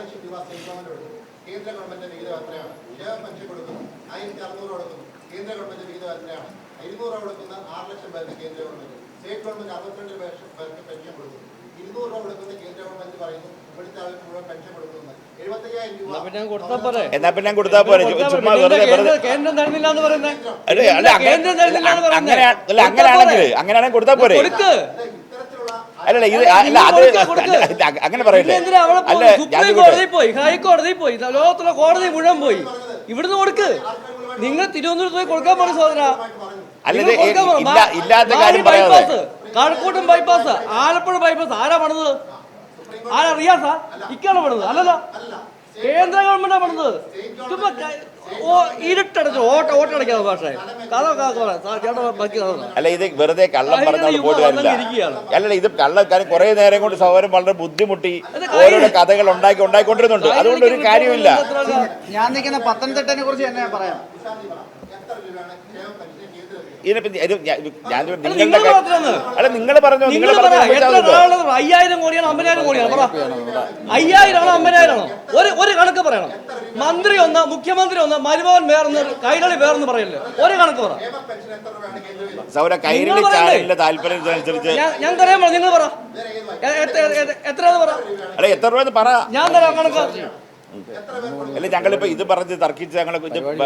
ലക്ഷം രൂപ state government കൊടുക്കുന്നു. കേന്ദ്ര ഗവൺമെന്റ് വിഹിതം എത്രയാണ്? ക്ഷേമ പെൻഷൻ കൊടുക്കുന്നു 1600 കൊടുക്കുന്നു. കേന്ദ്ര ഗവൺമെന്റ് വിഹിതം എത്രയാണ്? 200 കൊടുക്കുന്ന 6 ലക്ഷം പേർക്ക് കേന്ദ്ര ഗവൺമെന്റ്. സ്റ്റേറ്റ് ഗവൺമെന്റ് 62 പേർക്ക് പെൻഷൻ കൊടുക്കുന്നു. 200 രൂപ കൊടുക്കുന്ന കേന്ദ്ര ഗവൺമെന്റ് പറയുന്നു ഇവിടുത്തെ ആൾക്ക് മുഴുവൻ പെൻഷൻ കൊടുക്കുന്നു. 75,000 രൂപ എന്നാ പിന്നെ കൊടുത്താൽ പോരെ. ചുമ്മാ വെറുതെ കേന്ദ്രം തരുന്നില്ല എന്ന് പറയുന്നത്. അങ്ങനെയാണെങ്കിൽ കൊടുത്താൽ പോരെ. അല്ലല്ല ഇത് അല്ല അത് അങ്ങനെ പറയല്ലേ. അല്ല ഹൈക്കോടതി പോയി, ലോകത്തുള്ള കോടതി മുഴുവൻ പോയി, ഇവിടുന്ന് കൊടുക്ക്. നിങ്ങൾ തിരുവനന്തപുരത്ത് പോയി കൊടുക്കാൻ പറഞ്ഞു സഹോദര. അല്ലത് ഇല്ലാത്ത കാര്യം പറയാതെ. കഴക്കൂട്ടം ബൈപ്പാസ്, ആലപ്പുഴ ബൈപ്പാസ് ആരാ പണിത്? ആരാ? റിയാസാ? ഇക്കാണ് പണിത്? അല്ലല്ലോ, കേന്ദ്ര ഗവൺമെന്റാ പണിത്. ചുമ്മാ ഇരുട്ടടച്ച് ഓട്ടടയ്ക്കാതെ ഭാഷ അല്ല ഇത് വെറുതെ കള്ളം പറഞ്ഞാൽ പോയിട്ട് കാര്യമില്ല. അല്ലല്ല ഇത് കള്ളക്കാരും കുറെ നേരം കൊണ്ട് സൗകര്യം വളരെ ബുദ്ധിമുട്ടി ഓരോരോ കഥകൾ ഉണ്ടാക്കിക്കൊണ്ടിരുന്നുണ്ട്. അതുകൊണ്ട് ഒരു കാര്യമില്ല. ഞാൻ നിൽക്കുന്ന പത്തനംതിട്ടനെ കുറിച്ച് തന്നെ പറയാം. ഇതിനിപ്പോ അല്ല നിങ്ങൾ പറഞ്ഞു 5000 കോടിയാണോ 50,000 കോടിയാണോ? 5000 ആണോ 50,000 ആണോ? ഒരു കണക്ക് പറയണം. മന്ത്രി ഒന്ന്, മുഖ്യമന്ത്രി ഒന്ന്, മരുമോഹൻ വേറൊന്ന്, കൈരളി വേറൊന്ന് പറയല്ലേ? ഒരു കണക്ക് പറ. സൗര കൈരളി ചാനലിന്റെ താല്പര്യത്തിനനുസരിച്ച് ഞങ്ങൾക്കറിയാൻ പറ. നിങ്ങൾ പറ എത്രയാന്ന് പറ. അല്ല എത്ര രൂപ പറ, ഞാൻ തരാം കണക്ക്. അല്ല ഞങ്ങളിപ്പോ ഇത് പറഞ്ഞ് തർക്കിച്ച് ഞങ്ങൾ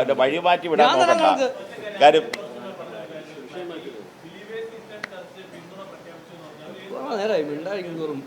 ഇത് വഴിമാറ്റി വിടാൻ നോക്കണ്ട. കാര്യം നേരായി മിണ്ടായിരിക്കും തോറും